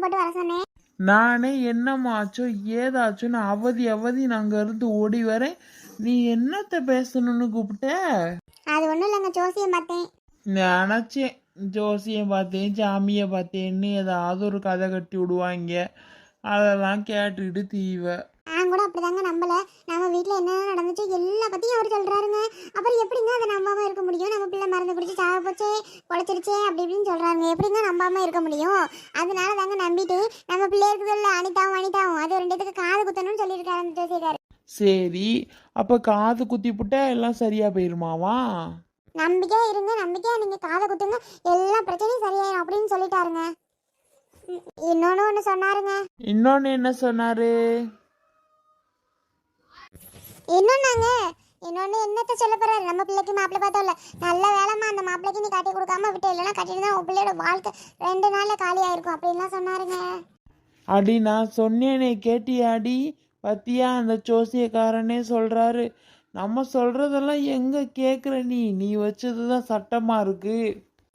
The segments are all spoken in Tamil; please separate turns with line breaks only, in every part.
போட்டு வர சொன்னேன்.
நானே என்னமாச்சோ ஏதாச்சும் நான் அவதி நான் அங்க இருந்து ஓடி வரேன். நீ என்னத்த பேசணும்னு கூப்பிட்ட?
அது ஒண்ணும் இல்லைங்க, ஜோசியம் பார்த்தேன்.
நினச்சேன் ஜோசியம் பார்த்தேன் சாமியை பார்த்தேன்னு ஏதாவது ஒரு கதை கட்டி விடுவாங்க. அதெல்லாம் கேட்டுக்கிட்டு தீவ.
நான் கூட அப்படிதாங்க நம்பல. நம்ம வீட்டில் என்ன நடந்துச்சு எல்லா பற்றியும் அவர் சொல்கிறாருங்க. அப்புறம் எப்படிங்க அதை நம்பாமல் இருக்க முடியும்? நம்ம பிள்ளை மருந்து குடிச்சு சாவ போச்சே, பொழைச்சிருச்சே அப்படி இப்படின்னு சொல்கிறாருங்க. எப்படிங்க நம்பாமல் இருக்க முடியும்? அதனால தாங்க நம்பிட்டு நம்ம பிள்ளை இருக்குதில்ல அனிதாவும் அது ரெண்டுத்துக்கு காது குத்தணும்னு சொல்லியிருக்காரு அந்த ஜோசியக்காரு.
சரி, அப்போ காது குத்தி புட்டா எல்லாம் சரியா போயிருமாவா?
நம்பிக்கையா இருங்க, நம்பிக்கையா நீங்கள் காதை குத்துங்க, எல்லா பிரச்சனையும் சரியாயிரும் அப்படின்னு சொல்லிட்டாருங்க. இன்னொன்று சொன்னாருங்க.
இன்னொன்னு என்ன சொன்னாரு?
இன்னொன்னு என்னத்த சொல்ல போறாரு? நம்ம பிள்ளைக்கு மாப்பிள்ளை பார்த்தோம்ல, நல்ல வேலைமா அந்த மாப்பிள்ளைக்கு நீ காட்டி கொடுக்காம விட்டு, இல்லைன்னா கட்டிட்டு தான் உன் பிள்ளையோட வாழ்க்கை 2 நாள்ல காலி ஆயிருக்கும் அப்படின்லாம் சொன்னாருங்க.
அடி நான் சொன்னேனே கேட்டியாடி? பத்தியா அந்த ஜோசியக்காரனே சொல்றாரு. நம்ம சொல்றதெல்லாம் எங்க கேக்குற? நீ வச்சதுதான் சட்டமா இருக்கு.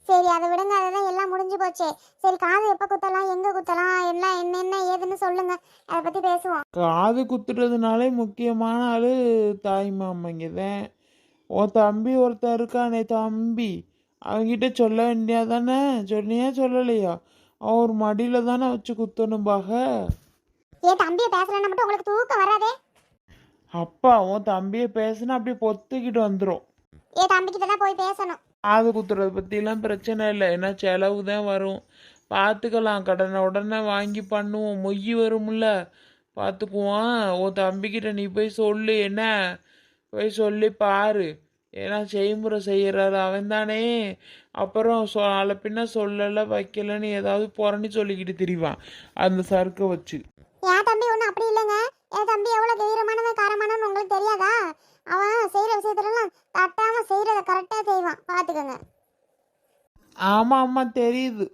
சரி அதை விடுங்க, அதெல்லாம் எல்லாம் முடிஞ்சு போச்சே. சரி காது எப்போ குத்தலாம், எங்கே குத்தலாம், எல்லாம் என்னென்ன ஏதுன்னு சொல்லுங்க, அதை பற்றி பேசுவோம்.
காது குத்துறதுனாலே முக்கியமான ஆளு தாய் மாமங்கதான். உன் தம்பி ஒருத்தர் இருக்கானே தம்பி, அவங்கிட்ட சொல்ல வேண்டியதானே? சொன்னியா சொல்லலையா? அவர் மடியில தானே வச்சு குத்தணும்பாக.
ஏன் தம்பியை பேசலன்னா மட்டும் உங்களுக்கு தூக்கம் வராதே?
அப்பா உன் தம்பியை பேசுனா அப்படியே பொத்துக்கிட்டு வந்துடும்.
ஏன் தம்பிக்கிட்ட தான் போய் பேசணும்.
காது குத்துறது பற்றிலாம் பிரச்சனை இல்லை, ஏன்னா செலவு தான் வரும். பார்த்துக்கலாம், கடனை உடனே வாங்கி பண்ணுவோம். மொய் வரும்ல, பார்த்துக்குவோம். உன் தம்பிக்கிட்ட நீ போய் சொல்லு, என்ன போய் சொல்லி பாரு. ஏன்னா செய்முறை செய்கிறாரு அவன் தானே. அப்புறம் நாளை பின்ன சொல்லலை வைக்கலன்னு ஏதாவது புறணி சொல்லிக்கிட்டு திரிவான் அந்த சறுக்கை வச்சு.
என் தம்பி ஒன்றும் அப்படி இல்லைங்க. என் தம்பி எவ்வளோ தைரியமானவன் காரமானவன் உங்களுக்கு தெரியாதா? அவன் செய்கிற விஷயத்துலலாம் தட்டாமல் செய்கிறத கரெக்டாக செய்வான், பார்த்துக்கோங்க.
ஆமாம் தெரியுது.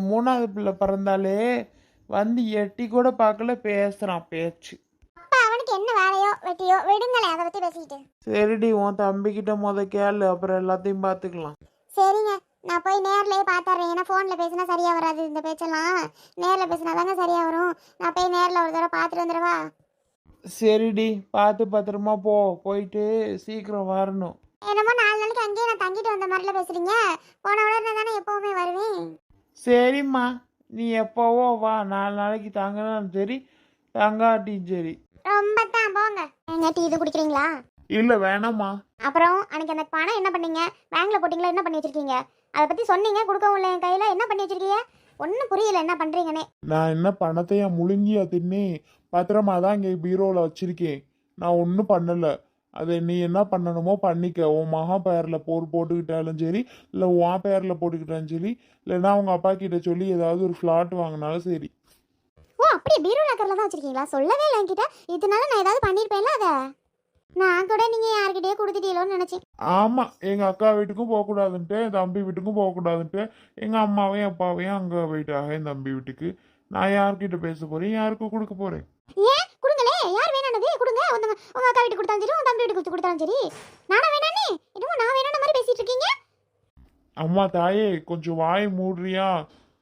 3வது பிள்ளை பிறந்தாலே வந்து எட்டி கூட பார்க்கல, பேசுகிறான் பேச்சு.
அப்பா அவனுக்கு என்ன வேலையோ வெட்டியோ விடுங்களேன், அதை பற்றி பேசிக்கிட்டு.
சரிடி, உன் தம்பிக்கிட்ட கேளு, அப்புறம் எல்லாத்தையும் பார்த்துக்கலாம்.
சரிங்க, நான் போய் நேர்லேயே பார்த்துறேன். ஏன்னா ஃபோனில் பேசினா சரியாக வராது இந்த பேச்செல்லாம். நேரில் பேசினா தாங்க சரியாக வரும். நான் போய் நேரில் ஒரு தடவை பார்த்துட்டு வந்துடுவா.
சரிடி, பார்த்து பத்திரமா போயிட்டு சீக்கிரம் வரணும்.
என்னமோ 4 நாளைக்கு அங்கேயே நான் தங்கிட்டு வந்த மாதிரில பேசுறீங்க. போன உடனே தானே எப்பவுமே வருவேன்.
சரிம்மா, நீ எப்போவோ வா. 4 நாளைக்கு தங்கினாலும் சரி, தங்காட்டியும் சரி.
ரொம்ப தான் போங்க. எங்க டீ இது குடிக்கிறீங்களா?
இல்லை வேணாம்மா.
அப்புறம் அன்னைக்கு அந்த பணம் என்ன பண்ணீங்க? பேங்க்ல போட்டிங்களா? என்ன பண்ணி வச்சிருக்கீங்க? அதை பற்றி சொன்னீங்க, கொடுக்கவும் இல்லை என் கையில். என்ன பண்ணி வச்சிருக்கீங்க? ஒன்றும் புரியல என்ன பண்ணுறீங்கன்னே.
நான் என்ன பணத்தையா முழுங்கியா தின்னே? பத்திரமா தான் இங்கே பீரோவில் வச்சிருக்கேன். நான் ஒன்றும் பண்ணலை. அதை நீ என்ன பண்ணணுமோ பண்ணிக்க. உன் மகா பேரில் போட்டுக்கிட்டாலும் சரி, இல்லை உன் பேரில் போட்டுக்கிட்டாலும் சரி, இல்லைன்னா அவங்க அப்பா கிட்ட சொல்லி ஏதாவது ஒரு ஃப்ளாட் வாங்கினாலும் சரி.
ஓ அப்படியே பீரோ லாக்கரில் தான் வச்சிருக்கீங்களா? சொல்லவே இல்லை என்கிட்ட. இதனால நான் ஏதாவது பண்ணியிருப்பேன்ல அதை. நான் கூட நீங்கள் யார்கிட்டயே கொடுத்துட்டீங்களோன்னு நினச்சேன்.
ஆமாம், எங்கள் அக்கா வீட்டுக்கும் போகக்கூடாதுன்ட்டு, என் தம்பி வீட்டுக்கும் போகக்கூடாதுன்ட்டு எங்கள் அம்மாவையும் அப்பாவையும் அங்கே போயிட்டாங்க என் தம்பி வீட்டுக்கு. நான் யார்கிட்ட பேச போகிறேன், யாருக்கும் கொடுக்க போகிறேன்?
ஏன் கொடுங்களே, யார் வேணானது கொடுங்க. உங்க அக்கா வீட்டுக்கு கொடுத்தாலும் சரி, உங்க தம்பி வீட்டுக்கு கொடுத்தாலும் சரி. நானா வேணானே? என்னமோ நான் வேணான மாதிரி பேசிட்டு இருக்கீங்க.
அம்மா தாயே, கொஞ்சம் வாய் மூடுறியா?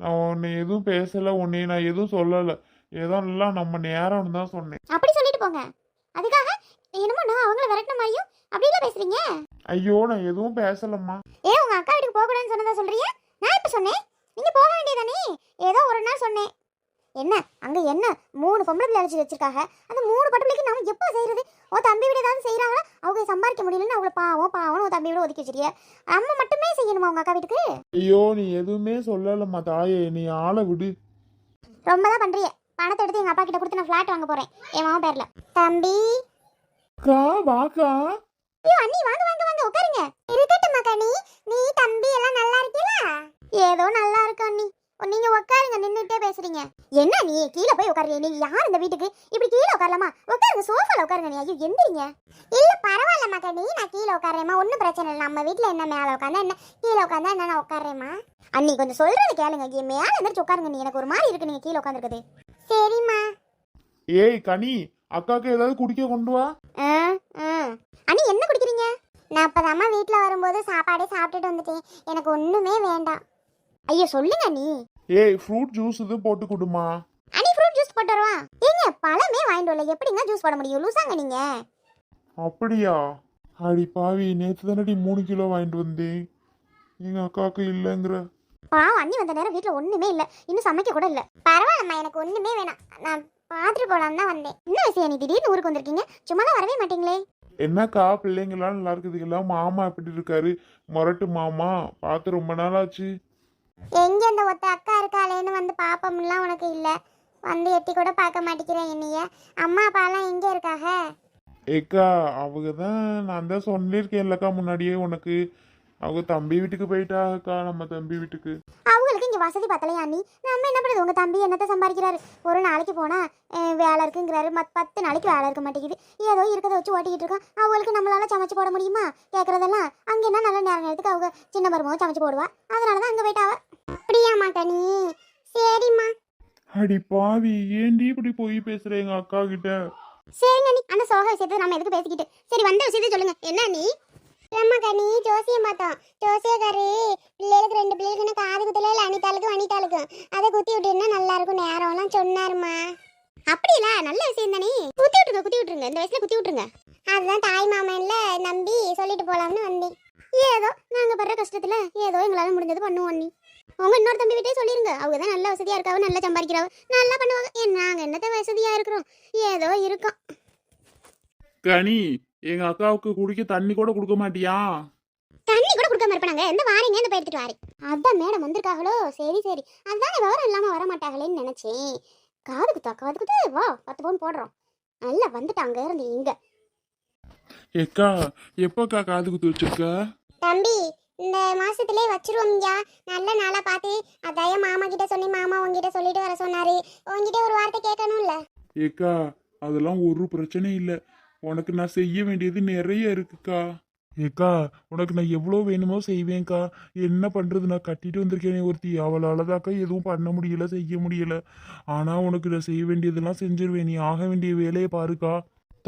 நான் உன்னை எதுவும் பேசலை, உன்னை நான் எதுவும் சொல்லலை. ஏதோ நல்லா நம்ம நேரம்னு தான் சொன்னேன்.
அப்படி சொல்லிட்டு போங்க. அதுக்காக என்னமோ நான் அவங்கள விரட்டின மாதிரியும் அப்படிலாம் பேசுறீங்க.
ஐயோ, நான் எதுவும் பேசலம்மா.
உங்க அக்கா வீட்டுக்கு போக கூடாதுன்னு சொன்னதா சொல்றீங்க? நான் இப்ப சொன்னேன், நீங்க போக வேண்டியதானே. ஏதோ ஒரு நாள் சொன்னேன். என்ன அங்க என்ன 3 பொம்பளை பிள்ளை அழைச்சி வச்சிருக்காங்க. அந்த 3 பட்டபிள்ளைக்கு நம்ம எப்போ செய்யறது? ஓ தம்பி வீடு ஏதாவது செய்யறாங்களா? அவங்க சம்பாதிக்க முடியலன்னு அவளை பாவம் உன் தம்பி வீடு ஒதுக்கி வச்சிருக்கிய. நம்ம மட்டுமே செய்யணுமா உங்க அக்கா வீட்டுக்கு?
ஐயோ, நீ எதுவுமே சொல்லலம்மா தாயே, நீ ஆளை விடு.
ரொம்ப தான் பண்றீங்க. பணத்தை எடுத்து எங்க அப்பா கிட்ட கொடுத்து நான் ஃபிளாட் வாங்க போறேன் என் மாமா பேர்ல. தம்பி
வாக்கா.
ஐயோ அண்ணி, வாங்க வாங்க வாங்க உட்காருங்க. இருக்கட்டும் மக்கா. நீ தம்பி எல்லாம் நல்லா இருக்கீங்களா? ஏதோ நல்லா இருக்கு அண்ணி. நீங்க உட்காருங்க, நின்னுட்டே பேசுறீங்க. என்ன நீ கீழே போய் உட்காருங்க. நீங்க யார் இந்த வீட்டுக்கு? இப்படி கீழே உட்காரலாமா? உட்காருங்க, சோஃபால உட்காருங்க. நீ ஐயோ எந்திரிங்க. இல்ல பரவாயில்ல மக்கா, நான் கீழே உட்காரேம்மா, ஒன்றும் பிரச்சனை இல்லை. நம்ம வீட்டில் என்ன மேலே உட்காந்தா என்ன, கீழே உட்காந்தா என்ன, நான் உட்காரேம்மா. அண்ணி கொஞ்சம் சொல்றது கேளுங்க. மேலே எந்திரிச்சு உட்காருங்க. நீ எனக்கு ஒரு மாதிரி இருக்கு நீங்க கீழே உட்காந்துருக்குது. சரிம்மா.
ஏய் கனி, அக்காக்கு ஏதாவது குடிக்க கொண்டு வா.
அண்ணி என்ன குடிக்கிறீங்க? நான் அப்பதாம்மா வீட்டில் வரும்போது சாப்பாடே சாப்பிட்டுட்டு வந்துட்டேன். எனக்கு ஒண்ணுமே வேண்டாம். ஐயோ சொல்லுங்க நீ.
ஏய் ஃப்ரூட் ஜூஸ் இது போட்டு கொடுமா.
அனி ஃப்ரூட் ஜூஸ் போட்டு வரவா? ஏங்க பழமே வாங்கிட்டு வரல, எப்படிங்க ஜூஸ் போட முடியும்? லூசாங்க நீங்க.
அப்படியா? அடி பாவி, நேற்று தானடி 3 கிலோ வாங்கிட்டு வந்தேன். எங்கள் அக்காவுக்கு இல்லைங்கிற.
பாவம், அண்ணி வந்த நேரம் வீட்டில் ஒன்றுமே இல்லை, இன்னும் சமைக்க கூட இல்லை. பரவாயில்லம்மா, எனக்கு ஒன்றுமே வேணாம், நான் பார்த்துட்டு போகலான்னு தான் வந்தேன். என்ன விஷயம், நீ திடீர்னு ஊருக்கு வந்திருக்கீங்க? சும்மாலாம் வரவே மாட்டீங்களே.
என்னக்கா பிள்ளைங்களாம் நல்லா இருக்குதுங்களா? மாமா எப்படி இருக்காரு? மொரட்டு மாமா பார்த்து ரொம்ப நாள் ஆச்சு.
எங்கே இந்த ஒத்த அக்கா இருக்காளேன்னு வந்து பாப்பம்லாம் உனக்கு இல்லை, வந்து எட்டி கூட பார்க்க மாட்டேங்கிறேன் என்னைய. அம்மா அப்பாலாம் எங்கே இருக்காக?
ஏக்கா அவங்க தான், நான் தான் சொல்லியிருக்கேன்லக்கா முன்னாடியே உனக்கு. அவங்க தம்பி வீட்டுக்கு போயிட்டாக்கா, நம்ம தம்பி வீட்டுக்கு.
அவங்களுக்கு இங்கே வசதி பத்தலையா அண்ணி? நம்ம என்ன பண்ணுறது? உங்கள் தம்பி என்னத்தை சம்பாதிக்கிறாரு? ஒரு நாளைக்கு போனால் வேலை இருக்குங்கிறாரு, 10 நாளைக்கு வேலை இருக்க மாட்டேங்குது. ஏதோ இருக்கிறத வச்சு ஓட்டிக்கிட்டு இருக்கோம். அவங்களுக்கு நம்மளால சமைச்சு போட முடியுமா? கேட்குறதெல்லாம் அங்கே என்ன நல்ல நேரத்துக்கு அவங்க சின்ன மருமகம் சமைச்சு போடுவா, அதனால தான் அங்கே போயிட்டாவ. அப்படியாம்மா கனி? சரிம்மா.
அடி பாவி, ஏன்டி இப்படி போய் பேசுற எங்க அக்கா கிட்ட?
சரிங்க அண்ணி, அந்த சோக விஷயத்தை நம்ம எதுக்கு பேசிக்கிட்டு? சரி, வந்த விஷயத்தை சொல்லுங்க. என்ன நீ? இல்லம்மா கனி, ஜோசியம் பார்த்தோம். ஜோசியக்காரு பிள்ளைகளுக்கு 2 பிள்ளைகளுக்கு காது குத்தல, இல்லை அனிதாளுக்கும் அதை குத்தி விட்டுருந்தா நல்லா இருக்கும் நேரம்லாம் சொன்னாருமா. அப்படியில நல்ல விஷயம் தானே, குத்தி விட்டுருங்க, இந்த வயசுல குத்தி விட்டுருங்க. அதுதான் தாய் மாமன்ல நம்பி சொல்லிட்டு போலாம்னு வந்தேன். ஏதோ நாங்க படுற கஷ்டத்துல ஏதோ எங்களால முடிஞ்சது பண்ணுவோம் அண்ணி. உங்க இன்னொரு தம்பி வீட்டே சொல்லிருங்க, அவங்க தான் நல்ல வசதியா இருக்காவ, நல்லா சம்பாதிக்கிறாவ, நல்லா பண்ணுவாங்க. நாங்க என்னத்த வசதியா இருக்கிறோம், ஏதோ இருக்கோம்.
கனி, எங்க அக்காவுக்கு குடிக்க தண்ணி கூட கொடுக்க மாட்டியா?
தண்ணி கூட கொடுக்காம இருப்பாங்க. எந்த வாரீங்க, இந்த போய் எடுத்துட்டு வாரேன். அதான் மேடம் வந்திருக்காங்களோ, சரி சரி, அதான் விவரம் இல்லாம வர மாட்டாங்களேன்னு நினைச்சேன். காது குத்து வா, 10 பவுன் போடுறோம். நல்லா வந்துட்டாங்க இருந்து இங்க.
ஏக்கா, எப்பக்கா காது குத்து வச்சிருக்க?
தம்பி, இந்த மாசத்துலயே வச்சிருவோம்யா, நல்ல நாளா பார்த்து. அதான் மாமா கிட்ட சொன்னேன், மாமா உங்ககிட்ட சொல்லிட்டு வர சொன்னாரு. உங்ககிட்ட ஒரு வார்த்தை கேட்கணும்ல.
ஏக்கா, அதெல்லாம் ஒரு பிரச்சனை இல்லை. உனக்கு நான் செய்ய வேண்டியது நிறைய இருக்குக்கா. ஏக்கா, உனக்கு நான் எவ்வளோ வேணுமோ செய்வேன்க்கா. என்ன பண்றது, நான் கட்டிட்டு வந்திருக்கேனே ஒருத்தி, அவளால தாக்கா எதுவும் பண்ண முடியல, செய்ய முடியல. ஆனா உனக்கு நான் செய்ய வேண்டியதெல்லாம் செஞ்சிருவேன். நீ ஆக வேண்டிய வேலையை பாருக்கா.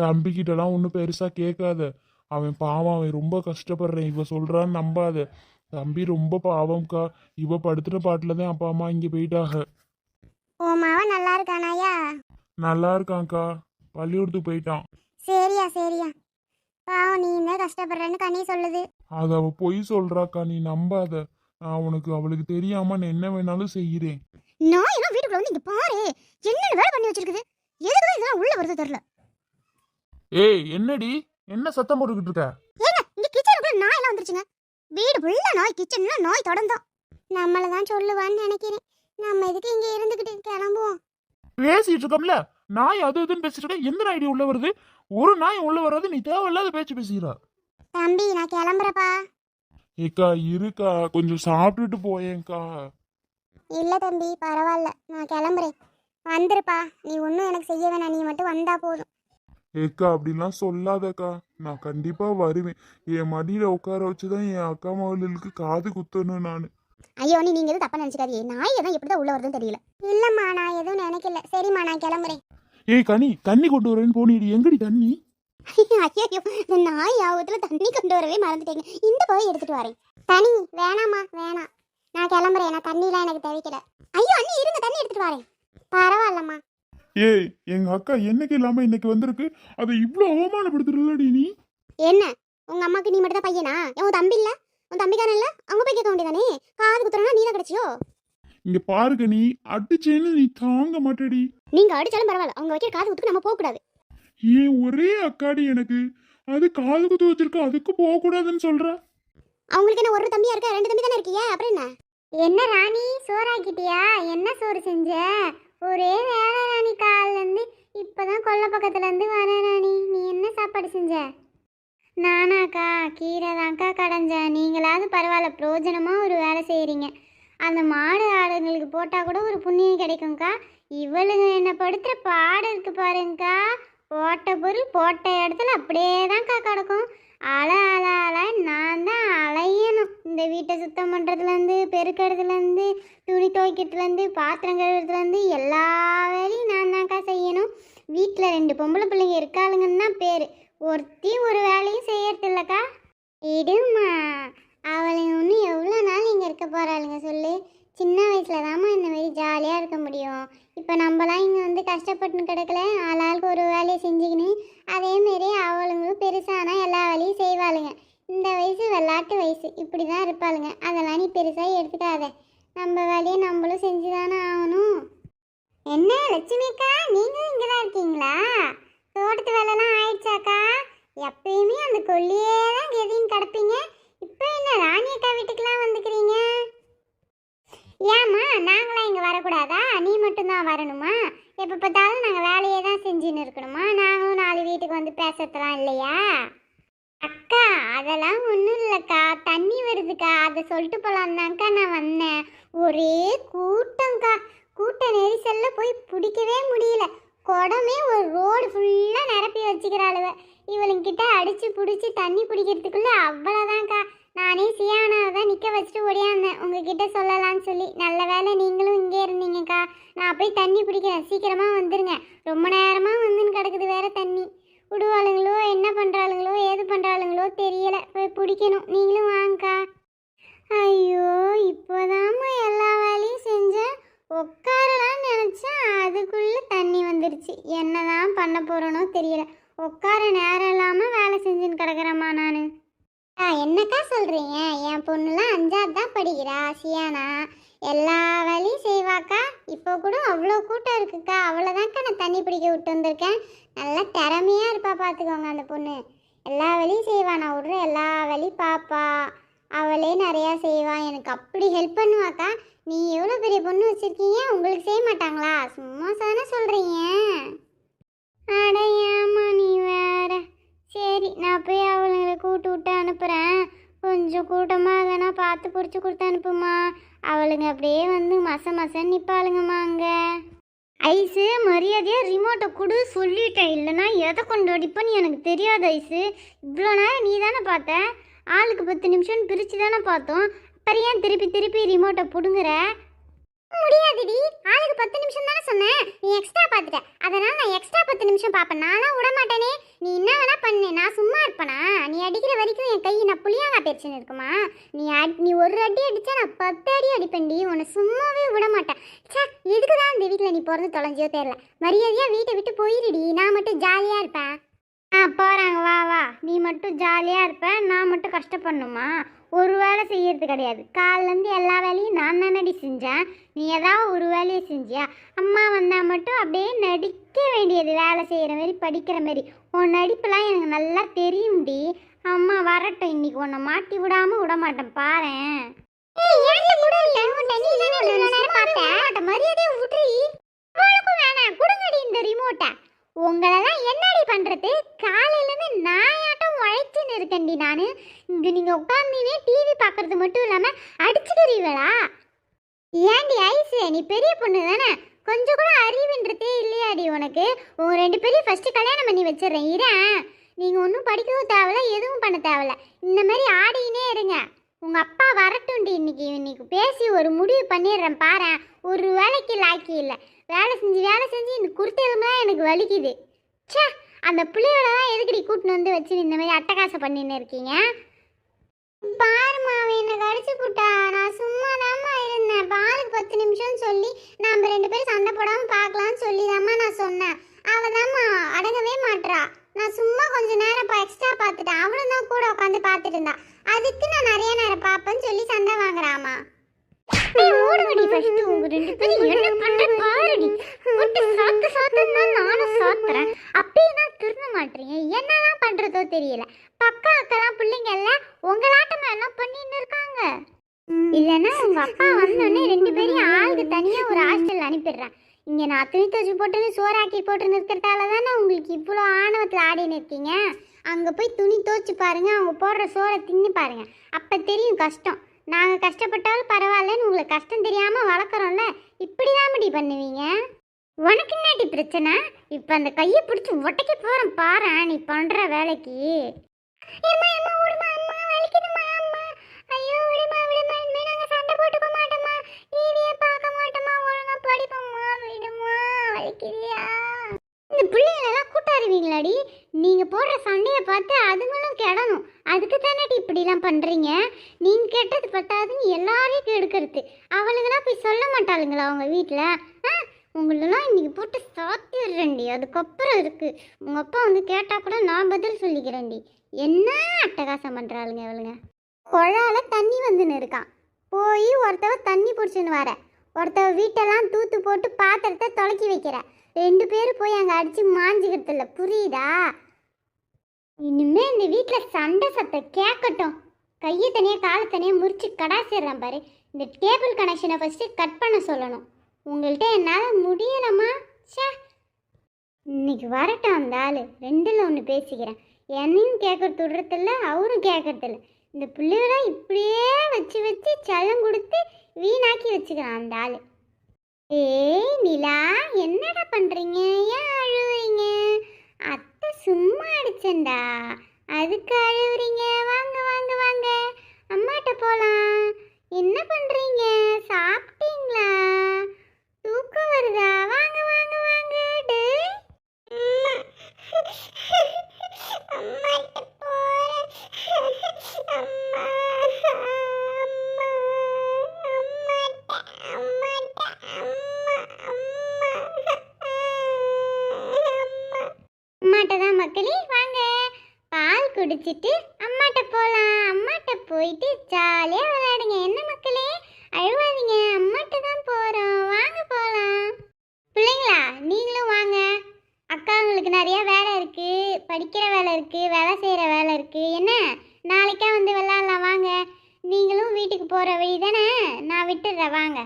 தம்பிக்கிட்டலாம் ஒன்றும் பெருசா கேட்காத. அவன் பாவம், அவன் ரொம்ப கஷ்டப்படுறேன். இவ சொல்றான்னு நம்பாத. தம்பி ரொம்ப பாவம்க்கா. இவ படுத்துற பாட்டுல தான் அப்பா அம்மா இங்க போயிட்டாக.
ஓ மாவன் நல்லா இருக்கானாயா?
நல்லா இருக்கான்க்கா, பள்ளிக்கூடத்துக்கு போயிட்டான்.
சரியா சரியா, பாவம் நீ என்ன கஷ்டப்படுறேன்னு கனி சொல்லுது.
அது அவ பொய் சொல்றாக்கா, நீ நம்பாத. நான் உனக்கு அவளுக்கு தெரியாம நான் என்ன வேணாலும் செய்கிறேன்.
நான் எல்லாம் வீட்டுக்குள்ள வந்து இங்க பாரு, என்னென்ன வேலை பண்ணி வச்சிருக்குது. எதுக்குதான் இதெல்லாம் உள்ள வருது தெரியல.
ஏய், என்னடி என்ன சத்தம் போட்டுக்கிட்டு இருக்க?
ஏங்க, இங்க கிச்சனுக்குள்ள நாய் எல்லாம் வந்துருச்சுங்க. வீடு ஃபுல்லா நாய், கிச்சன்ல நாய் தொடர்ந்தோம். நம்மள தான் சொல்லுவான்னு நினைக்கிறேன். நம்ம எதுக்கு இங்க இருந்துகிட்டு, கிளம்புவோம்.
பேசிட்டு இருக்கோம்ல, நாய் அது இதுன்னு பேசிட்டு இருக்க. எந்த நாய் உள்ள வருது? ஒரு நாய் உள்ள வராது, நீ தேவையில்லாத பேச்சு பேசுகிறா.
தம்பி, நான் கிளம்புறப்பா.
ஏக்கா இருக்கா, கொஞ்சம் சாப்பிட்டுட்டு போயேன்க்கா.
இல்ல தம்பி, பரவாயில்ல, நான் கிளம்புறேன். வந்துருப்பா, நீ ஒன்றும் எனக்கு செய்ய வேணாம், நீ மட்டும் வந்தா போதும்.
ஏக்கா, அப்படிலாம் சொல்லாதக்கா. நான் கண்டிப்பா வருவேன். என் மடியில உட்கார வச்சுதான் என் அக்கா மகளுக்கு காது குத்தணும் நான்.
ஐயோ, நீங்க எதுவும் தப்பா நினைச்சுக்காதீங்க. நாய் எல்லாம் எப்படிதான் உள்ள வருதுன்னு தெரியல. இல்லம்மா, நான் எதுவும் நினைக்கல. சரிம்மா, நான் கிளம்புறேன்.
ஏய் கனி, தண்ணி கொண்டு வரேன்னு போனிடி, எங்கடி தண்ணி?
ஐயோ, இந்த நாய் ஆபத்துல தண்ணி கொண்டு வரவே மறந்துட்டேங்க. இந்த போய் எடுத்துட்டு வரேன். தண்ணி வேணாமா, வேணாம், நான் கிளம்புறேன். நான் தண்ணிலாம் எனக்கு தேவைக்கல. ஐயோ அண்ணி, இருங்க, தண்ணி எடுத்துட்டு வரேன். பரவாயில்லம்மா.
ஏய், எங்க அக்கா என்னைக்கு இல்லாம இன்னைக்கு வந்திருக்கு, அதை இவ்வளவு அவமானப்படுத்துறலடி நீ.
என்ன, உங்க அம்மாக்கு நீ மட்டும் தான் பையனா? உன் தம்பி இல்ல, உன் தம்பிக்காரன் இல்ல, அவங்க போய் கேட்க வேண்டியதானே. காது குத்துறனா நீ தான் கிடைச்சியோ?
இங்க பாருங்க, நீ அடிச்சேன்னு நீ தாங்க மாட்டேடி.
நீங்க அடிச்சாலும் பரவாயில்ல, அவங்க வைக்கிற காது குத்துக்கு நம்ம போக கூடாது.
ஏன் ஒரே அக்காடி எனக்கு, அது காது குத்து வச்சிருக்க, அதுக்கு போக கூடாதுன்னு சொல்ற?
அவங்களுக்கு என்ன ஒரு தம்பியா இருக்கா? 2 தம்பி தானே இருக்கீங்க, அப்புறம் என்ன? என்ன ராணி, சோறாக்கிட்டியா? என்ன சோறு செஞ்ச? ஒரே வேலை ராணி, காலில இருந்து இப்பதான் கொல்லை பக்கத்துல இருந்து வரேன் ராணி. நீ என்ன சாப்பாடு செஞ்ச? நானாக்கா கீரை தான்க்கா கடைஞ்சேன். நீங்களாவது பரவாயில்ல, பிரோஜனமா ஒரு வேலை செய்யறீங்க. அந்த மாடு ஆடுங்களுக்கு போட்டா கூட ஒரு புண்ணியம் கிடைக்கும்க்கா. இவளுங்க என்ன படுத்துற பாடு இருக்கு பாருங்கக்கா. போட்ட பொருள் போட்ட இடத்துல அப்படியே தான்க்கா கிடக்கும். அல அல அல நான் தான் அலையணும். இந்த வீட்டை சுத்தம் பண்ணுறதுலேருந்து, பெருக்கிறதுலேருந்து, துணி துவைக்கிறதுலேருந்து, பாத்திரம் கழுவுறதுலேருந்து எல்லா வேலையும் நான் தான்க்கா செய்யணும். வீட்டில் 2 பொம்பளை பிள்ளைங்க இருக்காளுங்கன்னு தான் பேர். ஒருத்தி ஒரு வேலையும் செய்யறது இல்லைக்கா. இடுமா, அவளை இன்னும் எவ்வளோ நாள் இங்கே இருக்க போகிறாளுங்க சொல்லு. சின்ன வயசுல தாம்மா இந்த மாதிரி ஜாலியாக இருக்க முடியும். இப்போ நம்மலாம் இங்கே வந்து கஷ்டப்பட்டு கிடக்கல, ஆளாளுக்கு ஒரு வேலையை செஞ்சுக்கின்னு அதேமாரி அவளுங்களும் பெருசானா எல்லா வேலையும் செய்வாளுங்க. இந்த வயசு விளாட்டு வயசு, இப்படி தான் இருப்பாளுங்க. அதெல்லாம் நீ பெருசாக எடுத்துக்காத. நம்ம வேலையை நம்மளும் செஞ்சு தானே ஆகணும். என்ன லட்சுமி அக்கா, நீங்களும் இங்கே தான் இருக்கீங்களா? தோட்டத்து வேலைலாம் ஆயிடுச்சாக்கா? எப்பயுமே அந்த கொல்லியே தான் கெதின்னு கிடப்பீங்க. இப்போ என்ன ராணி அக்கா வீட்டுக்கெல்லாம் வந்துக்கிறீங்க? ஏம்மா நாங்களாம் இங்கே வரக்கூடாதா? நீ மட்டும்தான் வரணுமா? எப்போ பார்த்தாலும் நாங்கள் வேலையே தான் செஞ்சுன்னு இருக்கணுமா? நாங்களும் 4 வீட்டுக்கு வந்து பேசுறதுலாம் இல்லையா? அக்கா அதெல்லாம் ஒன்றும் இல்லைக்கா, தண்ணி வருதுக்கா, அதை சொல்லிட்டு போகலான்னாக்கா நான் வந்தேன். ஒரே கூட்டம்க்கா, கூட்ட நெரிசலில் போய் பிடிக்கவே முடியல. குடமே ஒரு ரோடு ஃபுல்லாக நிரப்பி வச்சுக்கிறாளுவ. இவளுங்கிட்ட அடித்து பிடிச்சி தண்ணி பிடிக்கிறதுக்குள்ளே அவ்வளோதான்க்கா. நானே சியானாவை தான் நிற்க வச்சுட்டு ஓடியாந்தேன் உங்ககிட்ட சொல்லலான்னு சொல்லி. நல்ல வேலை நீங்களும் இங்கே இருந்தீங்கக்கா. நான் போய் தண்ணி பிடிக்கிறேன், சீக்கிரமாக வந்துடுங்க. ரொம்ப நேரமாக வந்துன்னு கிடக்குது வேற தண்ணி. விடுவாளுங்களோ என்ன பண்ணுறாளுங்களோ ஏது பண்ணுறாளுங்களோ தெரியலை, போய் பிடிக்கணும். நீங்களும் வாங்கக்கா. ஐயோ இப்போதாம்மா எல்லா வேலையும் செஞ்சேன், உட்காரலான்னு நினச்சேன், அதுக்குள்ளே தண்ணி வந்துருச்சு. என்னதான் பண்ண போகிறேனோ தெரியல. உட்கார நேரம் இல்லாமல் வேலை செஞ்சுன்னு கிடக்குறேம்மா நான். என்னக்கா சொல்கிறீங்க? என் பொண்ணுலாம் 5ஆவது தான் படிக்கிறா, சியானா. எல்லா வேலையும் செய்வாக்கா. இப்போ கூட அவ்வளோ கூட்டம் இருக்குக்கா, அவ்வளோதான்க்கா நான் தண்ணி பிடிக்க விட்டு வந்திருக்கேன். நல்லா திறமையாக இருப்பா, பார்த்துக்கோங்க அந்த பொண்ணு. எல்லா வேலையும் செய்வா, நான் விட்ற எல்லா வேலையும் பாப்பா. அவளே நிறையா செய்வா, எனக்கு அப்படி ஹெல்ப் பண்ணுவாக்கா. நீ எவ்வளோ பெரிய பொண்ணு வச்சுருக்கீங்க, உங்களுக்கு செய்ய மாட்டாங்களா? சும்மா தானே சொல்கிறீங்க. அட ஏம்மா நீ வேற. சரி நான் போய் அவளுங்களை கூட்டு விட்டு அனுப்புகிறேன். கொஞ்சம் கூட்டமாக தானே பார்த்து பிடிச்சி கொடுத்து அனுப்புமா. அவளுங்க அப்படியே வந்து மசன்னு நிற்பாளுங்கம்மா அங்கே. ஐஸு மரியாதையாக ரிமோட்டை கொடு சொல்லிட்டேன், இல்லைன்னா எதை கொண்டு அடிப்பேன்னு எனக்கு தெரியாது ஐஸு. இவ்வளோ நேரம் நீ தானே பார்த்த, ஆளுக்கு 10 நிமிஷம்னு பிரித்து தானே பார்த்தோம். அப்புறம் ஏன் திருப்பி ரிமோட்டை பிடுங்குற? முடியாதுடி, ஆளுக்கு 10 நிமிஷம் தானே சொன்னேன், நீ எக்ஸ்ட்ரா பார்த்துட்ட. அதனால் நான் எக்ஸ்ட்ரா 10 நிமிஷம் பார்ப்பேன். நான்லாம் விட மாட்டேனே. நீ என்ன வேணா பண்ணு, நான் சும்மா இருப்பேனா? நீ அடிக்கிற வரைக்கும் என் கை நான் புளியாங்க பேச்சுன்னு இருக்குமா? நீ ஒரு அடி அடித்தா நான் 10 அடி அடிப்பேன்டி. உன்னை சும்மாவே விட மாட்டேன். சே, எதுக்கு தான் இந்த வீட்டில் நீ பிறந்து தொலைஞ்சியோ தெரியல. மரியாதையாக வீட்டை விட்டு போயிடுடி, நான் மட்டும் ஜாலியாக இருப்பேன். போகிறாங்க வா வா. நீ மட்டும் ஜாலியாக இருப்ப, நான் மட்டும் கஷ்டப்படணுமா? ஒரு வேலை செய்யறது கிடையாது. காலிலேருந்து எல்லா வேலையும் நான் தானடி செஞ்சேன். நீ ஏதாவது ஒரு வேலையை செஞ்சியா? அம்மா வந்தால் மட்டும் அப்படியே நடிக்க வேண்டியது, வேலை செய்கிற மாதிரி படிக்கிற மாதிரி. உன் நடிப்பெல்லாம் எனக்கு நல்லா தெரியும்டி. அம்மா வரட்டும், இன்னைக்கு உன்னை மாட்டி விடாமல் விட மாட்டேன் பாரேன். மரியாதையை விட்ரி. வேணாம் கொடுங்கடி இந்த ரிமோட்டை. உங்களெல்லாம் என்னடி பண்ணுறது? காலையிலேருந்து நாயாட்டம் உழைச்சின்னு இருக்கேன்டி நான். இங்கே நீங்கள் உட்காந்துனே டிவி பார்க்குறது மட்டும் இல்லாமல் அடிச்சுக்கிறீங்களா? ஏன்டி ஐஸு, நீ பெரிய பொண்ணு தானே, கொஞ்சம் கூட அறிவுன்றதே இல்லையாடி உனக்கு? உங்கள் 2 பேரையும் ஃபஸ்ட்டு கல்யாணம் பண்ணி வச்சிடுறேன் இரேன். நீங்கள் ஒன்றும் படிக்கவும் தேவையில்ல, எதுவும் பண்ண தேவையில்ல. இந்த மாதிரி ஆடினே இருங்க. உங்கள் அப்பா வரட்டும்டி. இன்னைக்கு பேசி ஒரு முடிவு பண்ணிடுறேன் பாரேன். ஒரு வேலைக்கு லாக்கி இல்லை. வேலை செஞ்சு இந்த குருத்தெலும்புலாம் எனக்கு வலிக்குது. சே, அந்த பிள்ளையோட தான் எதுக்கடி கூட்டின்னு வந்து வச்சு இந்த மாதிரி அட்டகாசம் பண்ணின்னு இருக்கீங்க? பாருமா, அவன் என்னை கடிச்சு போட்டா. நான் சும்மா தாம்மா இருந்தேன். பாலுக்கு 10 நிமிஷம்னு சொல்லி நம்ம 2 பேரும் சண்டை போடாமல் பார்க்கலான்னு சொல்லி தாம்மா நான் சொன்னேன். அவள் தாம்மா அடங்கவே மாட்றா. நான் சும்மா கொஞ்சம் நேரம் எக்ஸ்ட்ரா பார்த்துட்டேன். அவளும் தான் கூட உட்காந்து பார்த்துட்டு இருந்தா. அதுக்கு நான் நிறைய நேரம் பார்ப்பேன்னு சொல்லி சண்டை வாங்குறாமா. ஓடுங்கடி ஃபர்ஸ்ட். உங்க 2 பேரும் என்ன பண்ற பாருடி. போட்டு சாத்துன்னா நானும் சாத்துறேன். அப்பயே தான் திருந்த மாட்டீங்க. என்னதான் பண்றதோ தெரியல. பக்கா அக்கெல்லாம் பிள்ளைங்க எல்லாம் உங்களாட்டமா எல்லாம் பண்ணிட்டு இருக்காங்க. இல்லைன்னா உங்க அப்பா வந்தோடனே 2 பேரையும் ஆளுக்கு தனியா ஒரு ஹாஸ்டல் அனுப்பிடுறேன். இங்க நான் துணி துவச்சி போட்டுன்னு சோறாக்கி போட்டு நிற்கிறதால தானே உங்களுக்கு இவ்வளோ ஆணவத்தில் ஆடின்னு இருக்கீங்க. அங்கே போய் துணி துவச்சி பாருங்க, அவங்க போடுற சோறை தின்னு பாருங்க, அப்போ தெரியும் கஷ்டம். நாங்கள் கஷ்டப்பட்டாலும் பரவாயில்லன்னு உங்களை கஷ்டம் தெரியாமல் வளர்க்குறோம்ல, இப்படி தான் முடி பண்ணுவீங்க. உனக்கு என்னாடி பிரச்சனை? இப்போ அந்த கையை பிடிச்சி ஒட்டைக்க போகிறேன் பாரு நீ பண்ணுற வேலைக்கு. ஐயோ விடுமா விடுமா, இனிமேல் நாங்கள் சண்டை போட்டுக்க மாட்டோமா, டிவியே பார்க்க மாட்டோமா, ஒழுங்கா படிப்போம்மா, விடுமா, வலிக்கிறியா? இந்த பிள்ளைங்களெல்லாம் கூட்டாருவீங்களாடி? நீங்கள் போடுற சண்டையை பார்த்து அதுங்களும் கிடணும். அது அதுக்கு தானே இப்படிலாம் பண்ணுறீங்க? நீங்கள் கேட்டது பத்தாதுன்னு எல்லாரையும் கெடுக்கிறது. அவளுங்களாம் போய் சொல்ல மாட்டாளுங்களா அவங்க வீட்டில்? உங்களெல்லாம் இன்னைக்கு போட்டு சாத்திடுறேன்டி. அதுக்கப்புறம் இருக்குது, உங்கள் அப்பா வந்து கேட்டால் கூட நான் பதில் சொல்லிக்கிறேன்டி. என்ன அட்டகாசம் பண்ணுறாளுங்க இவளுங்க. குழால தண்ணி வந்துன்னு இருக்கான், போய் ஒருத்தவ தண்ணி பிடிச்சின்னு வர, ஒருத்தவ வீட்டெல்லாம் தூத்து போட்டு பாத்திரத்தை தொலைக்கி வைக்கிற. 2 பேரும் போய் அங்கே அடித்து மாஞ்சிக்கிறது இல்லை, புரியுதா? இனிமே இந்த வீட்டில் சண்டை சத்தம் கேட்கட்டும். கையை தனியாக காலை தனியாக முறிச்சு கடாசிடுறேன் பாரு. இந்த டேபிள் கனெக்ஷனை ஃபஸ்ட்டு கட் பண்ண சொல்லணும். உங்கள்கிட்ட என்னால் முடியலம்மா. சே, இன்னைக்கு வரட்டும் அந்த ஆள். 2ல் 1 பேசிக்கிறேன். என்னையும் கேட்கறது விடுறதில்ல, அவரும் கேட்கறதில்ல. இந்த பிள்ளைகளை இப்படியே வச்சு வச்சு செல்லம் கொடுத்து வீணாக்கி வச்சுக்கிறான் அந்த ஆள். ஏய் நிலா, என்னடா பண்ணுறீங்க? ஏன் அழுவுறீங்க? அத்தை சும்மா அடிச்சேன்டா, அதுக்கு அழுவுறீங்க? வாங்க வாங்க வாங்க, அம்மாட்ட போகலாம். என்ன பண்ணுறீங்க? சாப்பிட்டீங்களா? தூக்கம் வருதா? வாங்க வாங்க வாங்க. டேய் அம்மாட்ட தான் மக்களே, வாங்க பால் குடிச்சிட்டு அம்மாட்ட போகலாம். அம்மாட்ட போயிட்டு ஜாலியாக விளையாடுங்க. என்ன மக்களே, அழுவாதீங்க, அம்மாட்ட தான் போகிறோம், வாங்க போகலாம். பிள்ளைங்களா நீங்களும் வாங்க. அக்காங்களுக்கு நிறைய வேலை இருக்குது, படிக்கிற வேலை இருக்குது, வேலை செய்கிற வேலை இருக்குது. என்ன நாளைக்கா வந்து விளையாடலாம் வாங்க. நீங்களும் வீட்டுக்கு போகிற வழி தானே, நான் விட்டுடுறேன் வாங்க.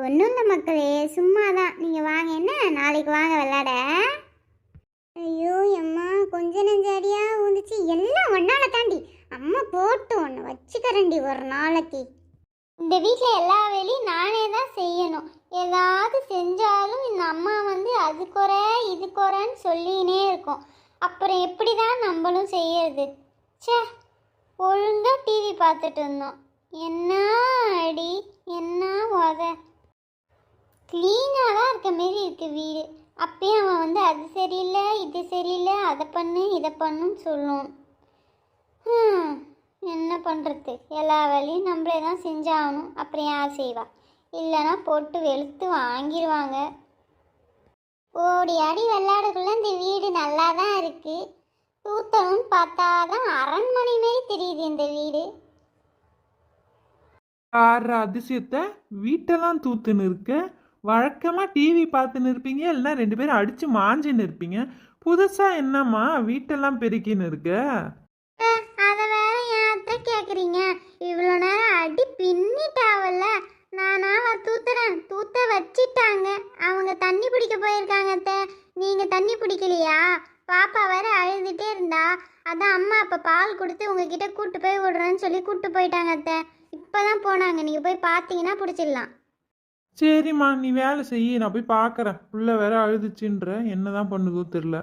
ஒன்றும் இல்லை மக்களே, சும்மா தான். நீங்கள் வாங்க, என்ன நாளைக்கு வாங்க விளையாட. ஐயோ அம்மா, கொஞ்ச நெஞ்சடியாக வந்துச்சு. எல்லாம் ஒன்னால தாண்டி. அம்மா போட்டு ஒன்று வச்சுக்கிறேன்டி ஒரு நாளைக்கு. இந்த வீட்டில் எல்லா வேலையும் நானே தான் செய்யணும். ஏதாவது செஞ்சாலும் இந்த அம்மா வந்து அது குறை இது குறைன்னு சொல்லினே இருக்கும். அப்புறம் எப்படி தான் நம்மளும் செய்யறது? சே, ஒழுங்காக டிவி பார்த்துட்டு இருந்தோம். என்ன அடி, என்ன உத. க்ளீனாக தான் இருக்க மாரி இருக்கு வீடு. அப்பயும் அவன் வந்து அது சரியில்லை இது சரியில்லை, அதை பண்ணு இதை பண்ணுன்னு சொல்லுவோம். என்ன பண்ணுறது? எல்லா வேலையும் நம்மளே தான் செஞ்சாகணும். அப்புறம் யார் செய்வா? இல்லைன்னா போட்டு வெளுத்து வாங்கிடுவாங்க. ஓடி ஆடி விளையாடக்குள்ள இந்த வீடு நல்லா தான் இருக்குது. தூத்தணும்னு பார்த்தா தான் அரண்மனை மாரி தெரியுது இந்த வீடு.
ஆற அதிசயத்தை, வீட்டெல்லாம் தூத்துன்னு இருக்க. வழக்கமாக டிவி பார்த்துன்னு இருப்பீங்க, இல்லைன்னா 2 பேரும் அடித்து மாஞ்சின்னு இருப்பீங்க. புதுசாக என்னம்மா வீட்டெல்லாம் பெருக்கின்னு இருக்க?
அதை வேற ஏன்த்த கேட்குறீங்க? இவ்வளோ நேரம் அடி பின்னிட்டாவல்ல, நானாவ தூத்துறேன். தூத்த வச்சிட்டாங்க. அவங்க தண்ணி பிடிக்க போயிருக்காங்க அத்தை. நீங்கள் தண்ணி பிடிக்கலையா? பாப்பா வேற அழுதுகிட்டே இருந்தா. அதான் அம்மா அப்போ பால் கொடுத்து உங்ககிட்ட கூட்டு போய் விடுறேன்னு சொல்லி கூட்டு போயிட்டாங்க அத்தை. இப்போ தான் போனாங்க. நீங்கள் போய் பார்த்தீங்கன்னா பிடிச்சிடலாம்.
சரிம்மா, நீ வேலை செய்ய, நான் போய் பார்க்குறேன். புள்ள வேற அழுதுச்சுன்ற, என்னதான் பண்ணுதோ தெரில.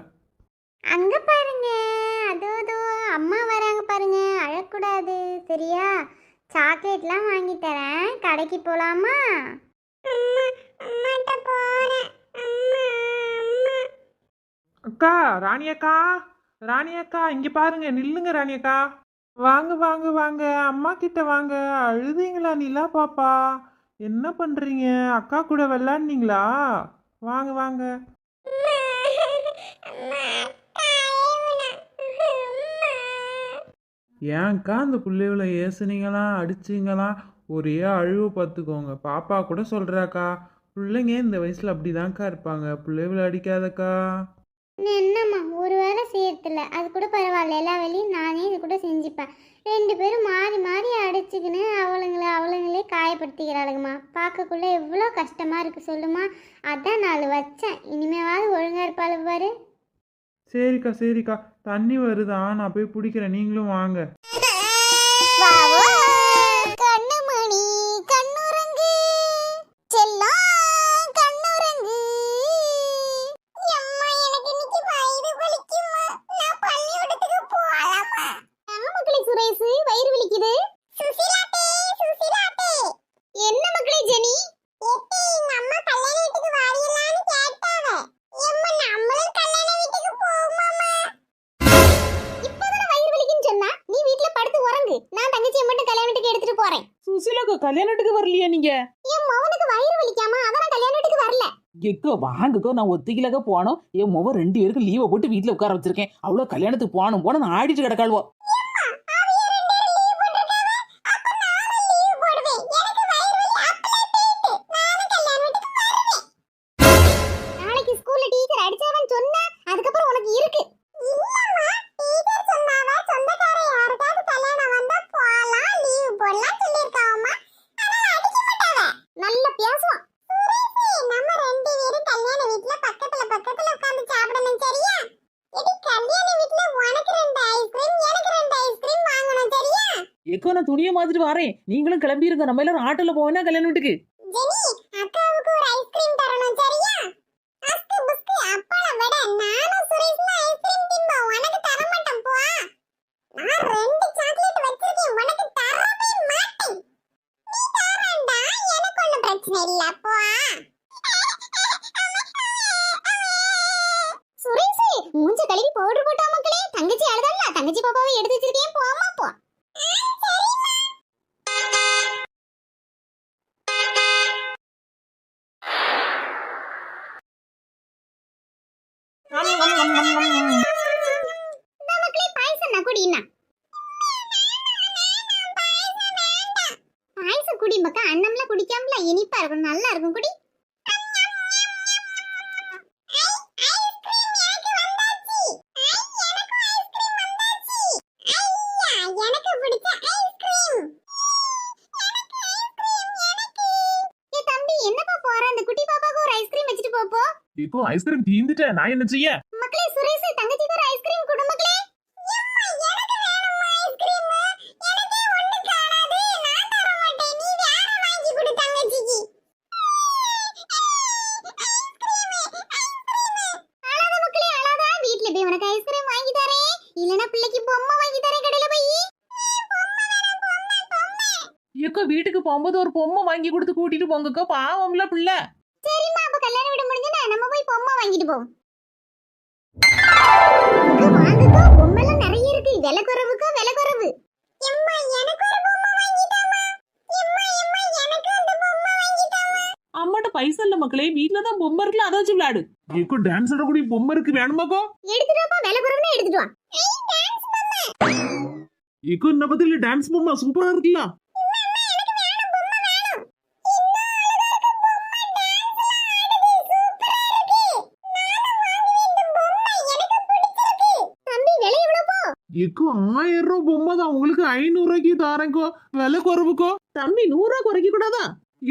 அங்கே பாருங்க, அதோ அம்மா வராங்க பாருங்க. அழக்கூடாது சரியா? சாக்லேட்லாம் வாங்கி தரேன், கடைக்கு போகலாமா?
அக்கா, ராணியக்கா, ராணியக்கா, இங்கே பாருங்க, நில்லுங்க ராணியக்கா. வாங்க வாங்க வாங்க, அம்மா கிட்ட வாங்க. அழுதீங்களா நிலா பாப்பா? என்ன பண்ணுறீங்க? அக்கா கூட விளாட்னீங்களா? வாங்க வாங்க. ஏன்க்கா அந்த பிள்ளைகளை ஏசுனீங்களா அடிச்சிங்களா? ஒரே அழுவை பார்த்துக்கோங்க. பாப்பா கூட சொல்கிறாக்கா, பிள்ளைங்க இந்த வயசில் அப்படிதான்க்கா இருப்பாங்க, பிள்ளைகளை அடிக்காதக்கா.
என்னம்மா ஒரு வேலை செய்யறதில்ல, அது கூட பரவாயில்ல. எல்லா வேலையும் நானே இது கூட செஞ்சுப்பேன். 2 பேரும் மாறி மாறி அடிச்சுக்கின்னு அவளுங்களே காயப்படுத்திக்கிறாளுங்கம்மா. பார்க்கக்குள்ள எவ்வளோ கஷ்டமாக இருக்குது சொல்லுமா? அதான் 4 வச்சேன். இனிமேவாவது ஒழுங்காக இருப்பாளு பாரு.
சரிக்கா சரிக்கா, தண்ணி வருதான், நான் போய் பிடிக்கிறேன், நீங்களும் வாங்க.
கண்ணுமணி கண்ணுறங்கு செல்லம் கண்ணுறங்கு. அம்மா எனக்கு இன்னைக்கு வயிறு வலிக்குமா? நான் பள்ளிக்கூடத்துக்கு போகலாமா? மக்களே சுரேஷ், வயிறு வலிக்குது. சுசிலாட்டே சுசிலாட்டே. என்ன மக்களே ஜெனி? எங்க அம்மா கல்யாண வீட்டுக்கு வாரியலாம்
கல்யாணத்துக்கு வரலையா நீங்க?
என் மவனுக்கு வயிறு வலிக்காம அதான் கல்யாணத்துக்கு வரல.
எக்கோ வாங்கக்கோ, நான் ஒத்திக்கிலக்க போனோம். என் முவ 2 பேருக்கு லீவை போட்டு வீட்டுல உட்கார வச்சிருக்கேன். அவ்வளவு கல்யாணத்துக்கு போன நான் ஆடிட்டு கிடக்காள்வோ.
நாளைக்கு ஸ்கூல்ல டீச்சர் அடிச்சாவன் சொன்னா அதுக்கப்புறம் உனக்கு இருக்கு. இல்லம்மா, டீச்சர் சொன்னாவ சொந்தக்கார யாருக்காவது கல்யாணம் வந்தா போலாம் லீவ் போடலாம் சொல்லிருக்காவம்மா. ஆனா அடிக்க மாட்டாவ. நல்ல பேசுவான். நம்ம 2 பேரும் கல்யாண வீட்ல பக்கத்துல உட்கார்ந்து சாப்பிடணும் சரியா? எடி கல்யாண வீட்ல உனக்கு 2 ஐஸ்கிரீம் எனக்கு 2 ஐஸ்கிரீம் வாங்கணும் சரியா?
எக்கோ நான் துணியை மாத்திட்டு வரேன். நீங்களும் கிளம்பிருங்க. நம்ம எல்லாரும் ஆட்டோல போவேனா கல்யாண வீட்டுக்கு?
ஜெனி, அக்காவுக்கு ஒரு ஐஸ்கிரீம் தரணும் சரியா? அஸ்து புஸ்து அப்பள விட நானும் சுரேஷ்ல ஐஸ்கிரீம் திம்பா உனக்கு தர மாட்டேன் போ. நான் 2 சாக்லேட் வச்சிருக்கேன் உனக்கு தரவே மாட்டேன். நீ தரேன்டா, எனக்கு ஒண்ணும் பிரச்சனை இல்ல போ. சுரேஷ் மூஞ்ச கழுவி பவுடர் போட்டா மக்களே. தங்கச்சி அழுதல்ல, தங்கச்சி பாப்பாவை எடுத்து வச்சிருக்கேன் போமா போ. நமக்குளே பாயசம் நான் குடினா. பாயசம் குடி மக்கா, அன்னம்ல குடிக்காமல இனிப்பா இருக்கும், நல்லா இருக்கும் குடி.
எக்கோ ஐஸ்கிரீம் தீந்துட்டேன், நான் என்ன செய்ய?
மக்களே சுரேஷ் தங்கச்சிக்கு ஒரு ஐஸ்கிரீம் கொடு மக்களே. எனக்கு வேணும்மா ஐஸ்கிரீம். எனக்கே ஒண்ணு காணாது. நான் தர மாட்டேன். நீ வேற வாங்கி கொடு தங்கச்சிக்கு. அழாத மக்களே அழாத. வீட்ல போய் உனக்கு ஐஸ்கிரீம் வாங்கி தரேன். இல்லனா பிள்ளைக்கு பொம்மை வாங்கி தரேன் கடையில போய்.
எக்கோ வீட்டுக்கு போகும்போது ஒரு பொம்மை வாங்கி கொடுத்து கூட்டிட்டு போங்கக்கோ, பாவம்ல பிள்ளை.
சரிம்மா, அப்ப கல்யாண வீடு முடிஞ்சனா நம்ம போய் பொம்மை வாங்கிட்டு போவோம். வாங்குக்கோ, பொம்மைலாம் நிறைய இருக்கு. விலை குறைவுக்கோ விலை குறைவு. எம்மா எனக்கு ஒரு பொம்மை வாங்கி தாமா. எம்மா எனக்கு அந்த பொம்மை வாங்கி தாமா.
அம்மாட்ட பைசா இல்ல மக்களே, வீட்டுல தான் பொம்மை இருக்குல்ல, அதை வச்சு விளையாடு. எக்கோ டான்ஸ் ஆட கூடிய பொம்மை இருக்கு, வேணுமாக்கோ?
எடுத்துட்டு வாப்பா, விலை குறைவுனா எடுத்துட்டு வா. ஏய் டான்ஸ் பொம்மை.
எக்கோ இந்த பத்தில டான்ஸ் பொம்மை சூப்பரா இருக்குல்ல. எக்கோ 1000 ரூபாய் பொம்மை தான், உங்களுக்கு 500 ரூபாய்க்கு தாரேங்கோ. விலை குறைவுக்கோ. தம்பி 100 ரூபாய் குறைக்க கூடாதா?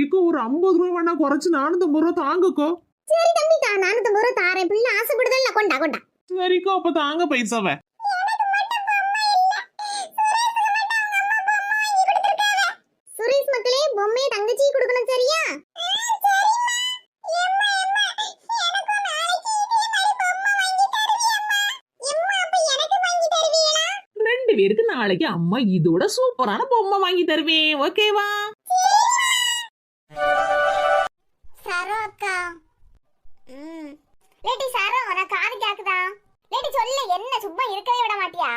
எக்கோ ஒரு 50 ரூபாய் வேணா குறைச்சு 450 ரூபாய் தாங்கக்கோ.
சரி தம்பி, 450 ரூபாய் தாரேன். பிள்ளை ஆசைப்படுதல்ல, கொண்டா கொண்டா.
சரிக்கோ, அப்ப தாங்க பைசாவை.
சுரேஷ் மக்களே, பொம்மையை தங்கச்சி கொடுக்கணும் சரியா?
பேருக்கு நாளைக்கு அம்மா இதோட சூப்பரான பொம்மை வாங்கி தருவேன், ஓகேவா?
சரோ அக்கா. லேடி சரோ, நான் காது கேக்குதா? லேடி சொல்லு, என்ன சும்மா இருக்கவே விட மாட்டியா?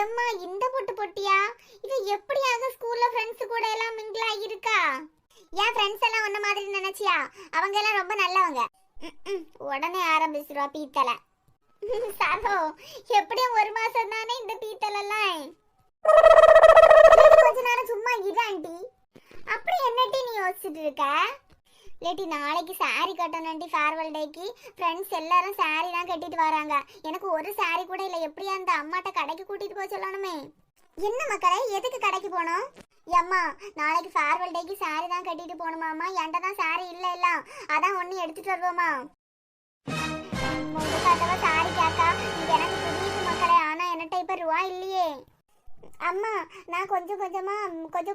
எம்மா இந்த பொட்டு பொட்டியா? இது எப்படியாக ஸ்கூல்ல ஃப்ரெண்ட்ஸ் கூட எல்லாம் மிங்கிள் ஆகியிருக்கா? என் ஃப்ரெண்ட்ஸ் எல்லாம் ஒன்ன மாதிரி நினைச்சியா? அவங்க எல்லாம் ரொம்ப நல்லவங்க. உடனே ஆரம்பிச்சிருவா பீத்தலை. சரோ, எப்படியும் 1 மாசம் தானே இந்த பீத்தலெல்லாம். கொஞ்ச நேரம் சும்மா இரு ஆண்டி. அப்படி என்னட்டி நீ யோசிச்சுட்டு இருக்க? லேட்டி நாளைக்கு சாரி கட்டணும்டி, ஃபேர்வெல் டேக்கு. ஃப்ரெண்ட்ஸ் எல்லாரும் சாரி தான் கட்டிட்டு வராங்க. எனக்கு ஒரு சாரி கூட இல்லை. எப்படியா அந்த அம்மாட்ட கடைக்கு கூட்டிட்டு போக சொல்லணுமே. என்ன மக்களே, எதுக்கு கடைக்கு போகணும்? அம்மா நாளைக்கு ஃபேர்வெல் டேக்கு சாரி தான் கட்டிட்டு போகணுமாம்மா. என்கிட்ட தான் சாரி இல்லை இல்ல, அதான் ஒன்று எடுத்துட்டு வருவோமா. உங்களுக்காக சாரி கேக்கா, எனக்கு புரியுது மக்களே. ஆனா என்கிட்ட இப்ப ரூபா இல்லையே. அம்மா நான் கொஞ்சம்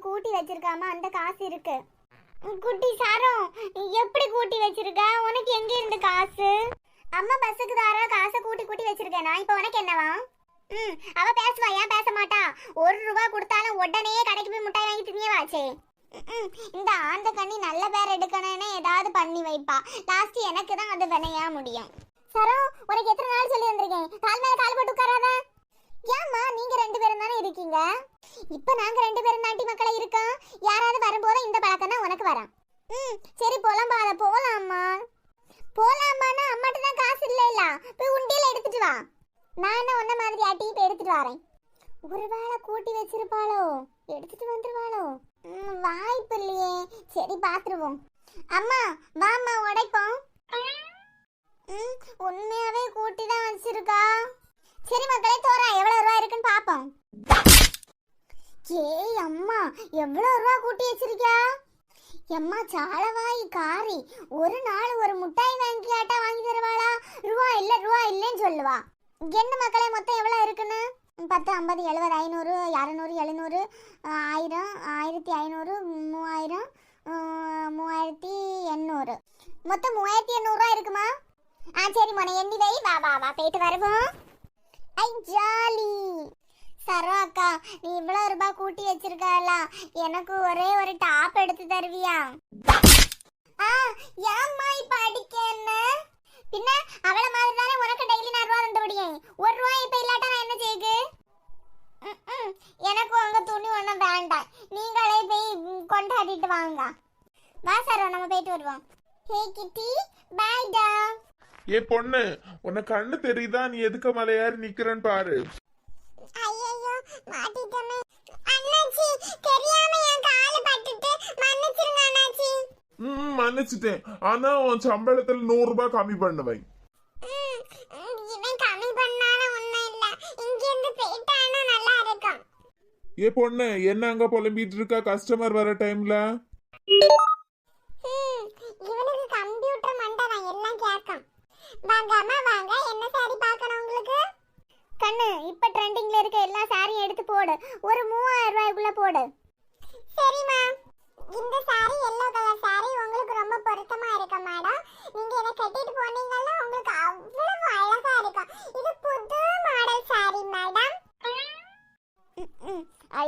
கூட்டி வச்சிருக்காமா, அந்த காசு இருக்கு. குட்டி சாரம், எப்படி கூட்டி வச்சிருக்க? உனக்கு எங்க இருந்து காசு? அம்மா பஸ்ஸுக்கு தார காசை கூட்டி வச்சிருக்கேன். நான் இப்ப உனக்கு என்னவா? அவ பேசுவா, ஏன் பேச மாட்டா? 1 ரூபாய் கொடுத்தாலும் உடனே கடைக்கு போய் முட்டாய் வாங்கி திணியவாச்சே. இந்த ஆந்த கண்ணி நல்ல பேர் எடுக்கணும்னு ஏதாவது பண்ணி வைப்பா. லாஸ்ட் எனக்கு தான் அது வினையா முடியும். சரோ, உனக்கு எத்தனை நாள் சொல்லி வந்திருக்கேன், கால் மேல கால் போட்டு உட்காராத. ஏம்மா நீங்க 2 பேரும் தானே இருக்கீங்க? இப்ப நாங்க 2 பேரும் நாட்டி மக்களா இருக்கோம். யாராவது வரும்போது இந்த பழக்கம் தான் உனக்கு வரும். சரி போலாம் பால போலாம்மா. போலாமான்னா அம்மாட்ட தான் காசு இல்லைல. போய் உண்டியல எடுத்துட்டு வா. நான் என்ன உன்ன மாதிரி ஆட்டி போய் எடுத்துட்டு வரேன். ஒருவேளை கூட்டி வச்சிருப்பாளோ, எடுத்துட்டு வந்துருவாளோ? வாய்ப்பு இல்லையே. சரி பாத்துருவோம். அம்மா வாம்மா உடைப்போம். உண்மையாவே கூட்டி தான் வச்சிருக்கா. சரி மக்களே தோறா எவ்வளவு ரூபா இருக்குன்னு பாப்போம். ஏய் அம்மா எவ்வளவு ரூபா கூட்டி வச்சிருக்கா? எம்மா சாலவாய் காரி ஒரு நாள் ஒரு முட்டாய் வாங்கியாட்டா வாங்கி தருவாளா? ரூபா இல்லைன்னு சொல்லுவா. என்ன மக்களே மொத்தம் எவ்வளவு இருக்குன்னு? 10, 50, 70, 500, 600, 700, 1000, 1500, 3000, 3800. மொத்தம் 3800 ரூபா இருக்குமா? சரி மொன எண்ணி வை. வா வா வா போயிட்டு வருவோம். ஐ ஜாலி. சரோ அக்கா நீ இவ்வளவு ரூபாய் கூட்டி வச்சிருக்கல, எனக்கு ஒரே ஒரு டாப் எடுத்து தருவியா? ஏம்மா இப்ப அடிக்க என்ன? பின்ன அவள மாதிரி தானே உனக்கு டெய்லி நான் ரூபா தந்து விடியேன். ஒரு ரூபாய் இப்ப இல்லாட்டா நான் என்ன செய்யுது? எனக்கு உங்க துணி ஒண்ணும் வேண்டாம். நீங்களே போய் கொண்டாடிட்டு வாங்க. வா சரோ நம்ம போயிட்டு வருவோம். ஹே கிட்டி பை டா.
ஏ பொண்ணு, உனக்கு கண்ணு தெரியுதா? நீ எதுக்கு மலையாரி நிக்கிறன்னு பாரு.
ஐயோ மாட்டிட்டமே. அண்ணாச்சி தெரியாம என் கால பட்டுட்டு மன்னிச்சிருங்க அண்ணாச்சி.
மன்னிச்சிட்டேன். ஆனா உன் சம்பளத்துல 100 ரூபாய் கம்மி பண்ணுவேன்.
இவன் கம்மி பண்ணாலும் ஒண்ணும் இல்ல. இங்க இருந்து போயிட்டானா நல்லா இருக்கும்.
ஏ பொண்ணு, என்ன அங்க புலம்பிட்டு இருக்கா கஸ்டமர் வர டைம்ல?
இவனுக்கு கம்ப்யூட்டர் மண்டபம் எல்லாம் கேட்கும். வாங்க அம்மா வாங்க. என்ன சாரி பார்க்கணும் உங்களுக்கு? கண்ணு இப்ப ட்ரெண்டிங்ல இருக்க எல்லா சாரியும் எடுத்து போடு. ஒரு 3000 ரூபாய்க்குள்ள போடு. சரிம்மா. இந்த சாரி எல்லோ கலர் சாரி உங்களுக்கு ரொம்ப பொருத்தமா இருக்கு மேடம். நீங்க என்ன கட்டிட்டு போனீங்கன்னா உங்களுக்கு அவ்வளவு அழகா இருக்கும். இது புது மாடல் சாரி மேடம்.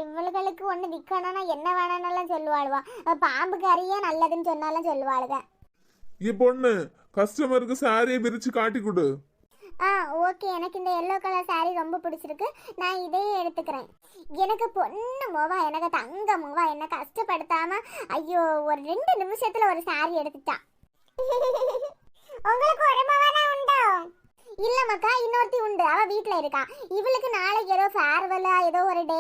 இவளுகளுக்கு ஒண்ணு விற்கணும்னா என்ன வேணாலும் சொல்லுவாளுவா. பாம்புக்கு அறிய நல்லதுன்னு சொன்னாலும் சொல்லுவாளுங்க.
ஏ பொண்ணு, கஸ்டமருக்கு சாரியை விரிச்சு காட்டி கொடு.
ஓகே. எனக்கு இந்த எல்லோ கலர் சாரி ரொம்ப பிடிச்சிருக்கு. நான் இதையே எடுத்துக்கிறேன். எனக்கு பொண்ணு மோவா, எனக்கு தங்க மோவா என்ன கஷ்டப்படுத்தாம ஐயோ ஒரு 2 நிமிஷத்துல ஒரு சாரி எடுத்துட்டா. உங்களுக்கு ஒரு மோவா தான் உண்டோ? இல்ல மக்கா, இன்னொருத்தி உண்டு. அவ வீட்ல இருக்கா. இவளுக்கு நாளைக்கு ஏதோ ஃபேர்வெல்லா ஏதோ ஒரு டே,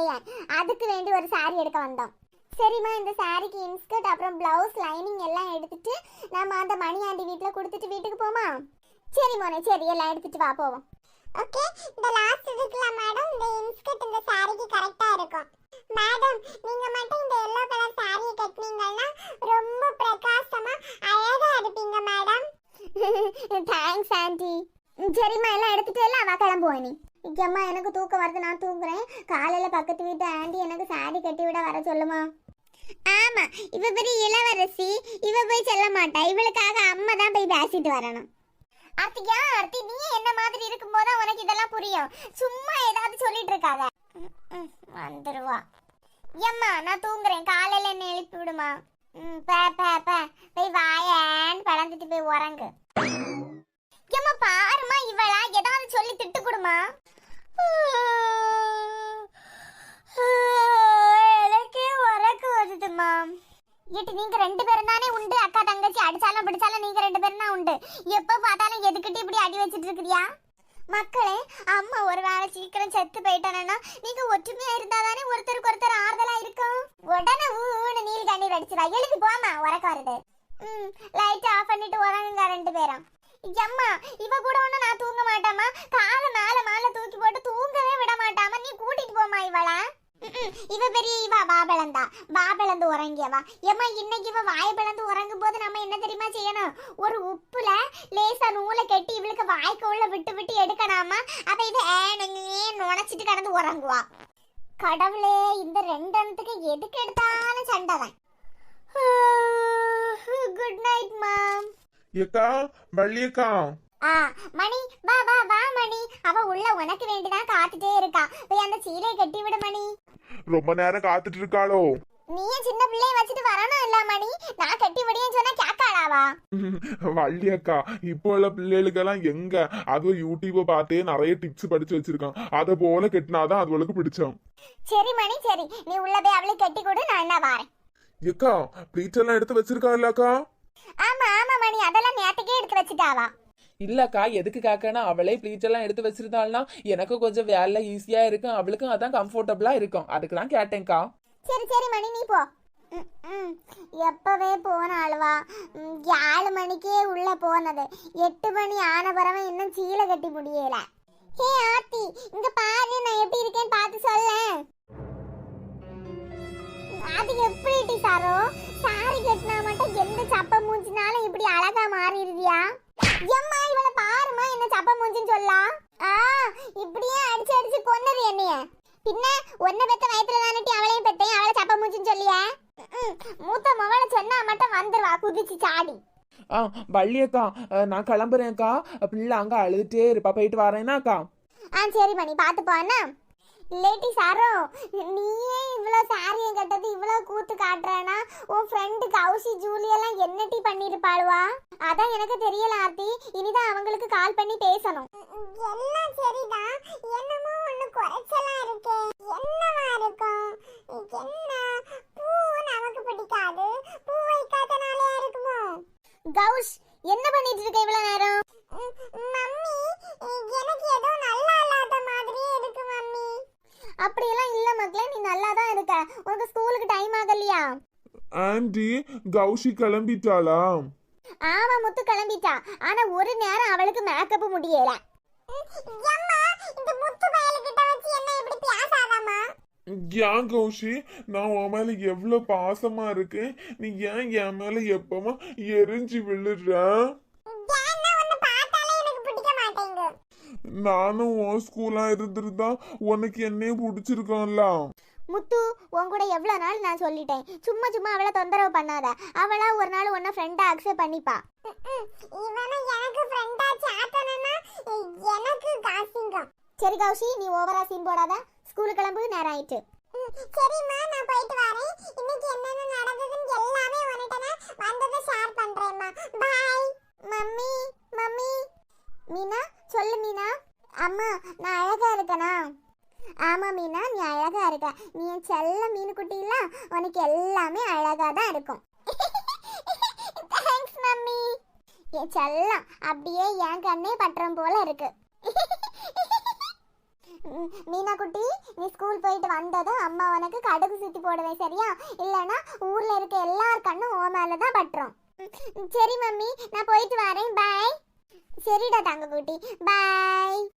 அதுக்கு வேண்டி ஒரு சாரி எடுக்க வந்தோம். சரிம்மா இந்த சாரிக்கு இன்ஸ்கர்ட் அப்புறம் பிளவுஸ் லைனிங் எல்லாம் எடுத்துட்டு நம்ம அந்த மணி ஆண்டி வீட்ல கொடுத்துட்டு வீட்டுக்கு போமா? சரி மோனே சரி எல்லாம் எடுத்துட்டு வா போவோம். ஓகே இந்த லாஸ்ட் இருக்குல மேடம், இந்த இன்ஸ்கர்ட் இந்த சாரிக்கு கரெக்ட்டா இருக்கும். மேடம் நீங்க மட்டும் இந்த yellow கலர் சாரியை கட்டினீங்கன்னா ரொம்ப பிரகாசமா அழகா இருப்பீங்க மேடம். Thanks aunty. சரிம்மா எல்லாம் எடுத்துட்டு எல்லாம் வா கிளம்புவோம். நீ அம்மா எனக்கு தூக்கம் வருது, நான் தூங்குறேன். காலையில பக்கத்து வீட்டு ஆண்டி எனக்கு சாரி கட்டி விட வர சொல்லுமா? ஆமா இவ பெரிய இளவரசி, இவ போய் சொல்ல மாட்டா. இவளுக்காக அம்மா தான் போய் பேசிட்டு வரணும். ஆர்த்திகா ஆர்த்தி நீ என்ன மாதிரி இருக்கும்போது உனக்கு இதெல்லாம் புரியும். சும்மா ஏதாவது சொல்லிட்டு இருக்காத. வந்துருவா. எம்மா நான் தூங்குறேன், காலையில என்ன எழுப்பி விடுமா? போய் வாயேன்னு பழந்துட்டு போய் உறங்கு. எம்மா பாருமா இவளா ஏதாவது சொல்லி திட்டு கொடுமா. எனக்கே உறக்க வருதுமா. ஏட்டு நீங்க 2 பேரும் தானே உண்டு. அக்கா தங்கச்சி அடிச்சாலும் பிடிச்சாலும் நீங்க 2 பேரும் தான் உண்டு. எப்ப பார்த்தாலும் எதுக்கிட்டு இப்படி அடி வச்சிட்டு இருக்கிறியா? மக்களே அம்மா ஒரு வேளை சீக்கிரம் செத்து போயிட்டானா நீங்க ஒற்றுமையா இருந்தா தானே ஒருத்தருக்கு ஒருத்தர் ஆறுதலா இருக்கும். உடனே ஊன்னு நீல் கண்ணீர் அடிச்சுவா. எழுதி போமா உறக்க வருது. லைட் ஆஃப் பண்ணிட்டு உறங்குங்க 2 பேரும். அம்மா இவ கூட ஒண்ணு நான் தூங்க மாட்டாமா. காலை மேல தூக்கி போட்டு தூங்கவே விட மாட்டாமா. நீ கூட்டிட்டு போமா இவள. இவ பெரிய இவ வாபளந்து உறங்கியவா. ஏமா இன்னைக்கு இவ வாய பிளந்து உறங்கும் போது நம்ம என்ன தெரியுமா செய்யணும்? ஒரு உப்புல லேசா நூலை கட்டி இவளுக்கு வாய்க்கு உள்ள விட்டு விட்டு எடுக்கணாமா. அப்ப இது நுணைச்சிட்டு கடந்து உறங்குவா. கடவுளே இந்த 2 அண்ணத்துக்கு எதுக்கு எடுத்தாலும் சண்டை தான். குட் நைட் மாம்.
ஏக்கா வள்ளியக்கா.
மணி வா வா வா மணி. அவ உள்ள உனக்கு வேண்டிதான் காத்துட்டே இருக்கா. போய் அந்த சீலையை கட்டி விடு மணி.
ரொம்ப நேரம் காத்துட்டு இருக்காளோ?
நீயே சின்ன பிள்ளைய வச்சுட்டு வரணும் இல்ல மணி, நான் கட்டி முடியும்னு சொன்னா கேட்காளாவா?
வள்ளி அக்கா இப்போ உள்ள பிள்ளைகளுக்கெல்லாம் எங்க அதுவும் யூடியூப பார்த்தே நிறைய டிப்ஸ் படிச்சு வச்சிருக்கான். அதை போல கெட்டினாதான் அதுகளுக்கு பிடிச்சோம்.
சரி மணி சரி, நீ உள்ள போய் அவளுக்கு கட்டி கொடு, நான் என்ன வரேன்.
ஏக்கா ப்ளீட்ஸ் எல்லாம் எடுத்து வச்சிருக்கா இல்லக்கா?
ஆமா ஆமா மணி, அதெல்லாம் நேத்துக்கே எடுத்து வச்சுட்டாவா.
இல்லக்கா எதுக்கு கேட்கனா அவளே ப்ளீச் எல்லாம் எடுத்து வச்சிருந்தாள்னா எனக்கு கொஞ்சம் வேலை ஈஸியா இருக்கும், அவளுக்கும் அதான் கம்ஃபர்டபுளா இருக்கும், அதுக்கு தான் கேட்டேன்க்கா.
சரி சரி மணி நீ போ. எப்பவே போன ஆளுவா, 7 மணிக்கே உள்ள போனது, 8 மணி ஆன பிறவை இன்னும் சீலை கட்டி முடியல. ஹே ஆர்த்தி, இங்க பாரு நான் எப்படி இருக்கேன்னு பார்த்து சொல்லேன். அது எப்படி சாரோ, சாரி கட்டினா மட்டும் எந்த சப்ப மூஞ்சினாலும் இப்படி அழகா மாறிடுவியா? எம்மா இவளை பாருமா, என்ன சப்ப மூஞ்சின்னு சொல்லலாம். இப்படியே அடிச்சு அடிச்சு கொன்னது என்னைய. பின்ன ஒன்ன பெத்த வயத்துல தானட்டி அவளையும் பெத்தையும், அவளை சப்ப மூஞ்சின்னு சொல்லிய. மூத்த மவளை சொன்னா மட்டும் வந்துருவா குதிச்சு சாடி.
வள்ளியக்கா நான் கிளம்புறேன்க்கா, பிள்ளை அங்க அழுதுட்டே இருப்பா, போயிட்டு வரேனாக்கா.
சரி பண்ணி பாத்து போனா. லேட்டி சாரோ, நீயே இவ்வளோ சாரியை கட்டது இவ்வளோ கூத்து காட்டுறேன்னா உன் ஃப்ரெண்டு கௌசி ஜூலியெல்லாம் என்னட்டி பண்ணிருப்பாளுவா? அதான் எனக்கு தெரியல ஆர்த்தி, இனிதான் அவங்களுக்கு கால் பண்ணி பேசணும். எல்லாம் சரிதான், என்னமோ ஒண்ணு குறைச்சலா இருக்கு. என்னவா இருக்கும்? என்ன பூ நமக்கு பிடிக்காது, பூ வைக்காதனாலயா இருக்குமோ? கௌஷ் என்ன பண்ணிட்டு இருக்க இவ்வளவு நேரம்? மம்மி எனக்கு ஏதோ நல்லா இல்லாத மாதிரியே இருக்கு மம்மி. அப்படியெல்லாம் இல்ல மக்களே, நீ நல்லா தான் இருக்க, உனக்கு ஸ்கூலுக்கு டைம் ஆகலையா?
ஆண்டி கௌஷி கிளம்பிட்டாளா?
ஆமா முத்து கிளம்பிட்டா, ஆனா ஒரு நேரம் அவளுக்கு மேக்கப் முடியல. இந்த முத்து பயலுகிட்ட வச்சு என்ன இப்படி பேசாதம்மா.
ஏன் கௌஷி, நான் உன் மேல எவ்வளவு பாசமா இருக்கேன், நீ ஏன் என் மேல எப்பமா எரிஞ்சு விழுற? நானும் உன் ஸ்கூலா இருந்திருந்தா உனக்கு என்னையும் பிடிச்சிருக்கோம்ல.
முத்து உன் கூட எவ்வளவு நாள் நான் சொல்லிட்டேன், சும்மா சும்மா அவளை தொந்தரவு பண்ணாத, அவளா ஒரு நாள் உன்ன ஃப்ரெண்டா அக்செப்ட் பண்ணிப்பா. சரி கௌஷி, நீ ஓவரா சீன் போடாத, ஸ்கூலுக்கு கிளம்பு, நேரம் ஆயிட்டு. சரிம்மா நான் போயிட்டு வரேன், இன்னைக்கு என்னென்ன நடந்ததுன்னு எல்லாமே உன்கிட்ட நான் வந்ததை ஷேர் பண்றேன்மா. Bye mummy. மம்மி மீனா சொல்லு மீனா. அம்மா நான் அழகா இருக்கனா? ஆமா மீனா நீ அழகா இருக்க, நீ என் செல்ல மீனு குட்டி இல்ல, உனக்கு எல்லாமே அழகா தான் இருக்கும். Thanks mummy. என் செல்லம் அப்படியே என் கண்ணே பற்றம் போல இருக்கு. மீனா குட்டி, நீ ஸ்கூல் போயிட்டு வந்ததும் அம்மா உனக்கு கடுகு சுத்தி போடுவேன் சரியா? இல்லைன்னா ஊர்ல இருக்க எல்லார் கண்ணும் ஓ மேலதான் பட்டுரும். சரி மம்மி நான் போயிட்டு வரேன், பாய். சரிடா தங்க குட்டி, பாய்.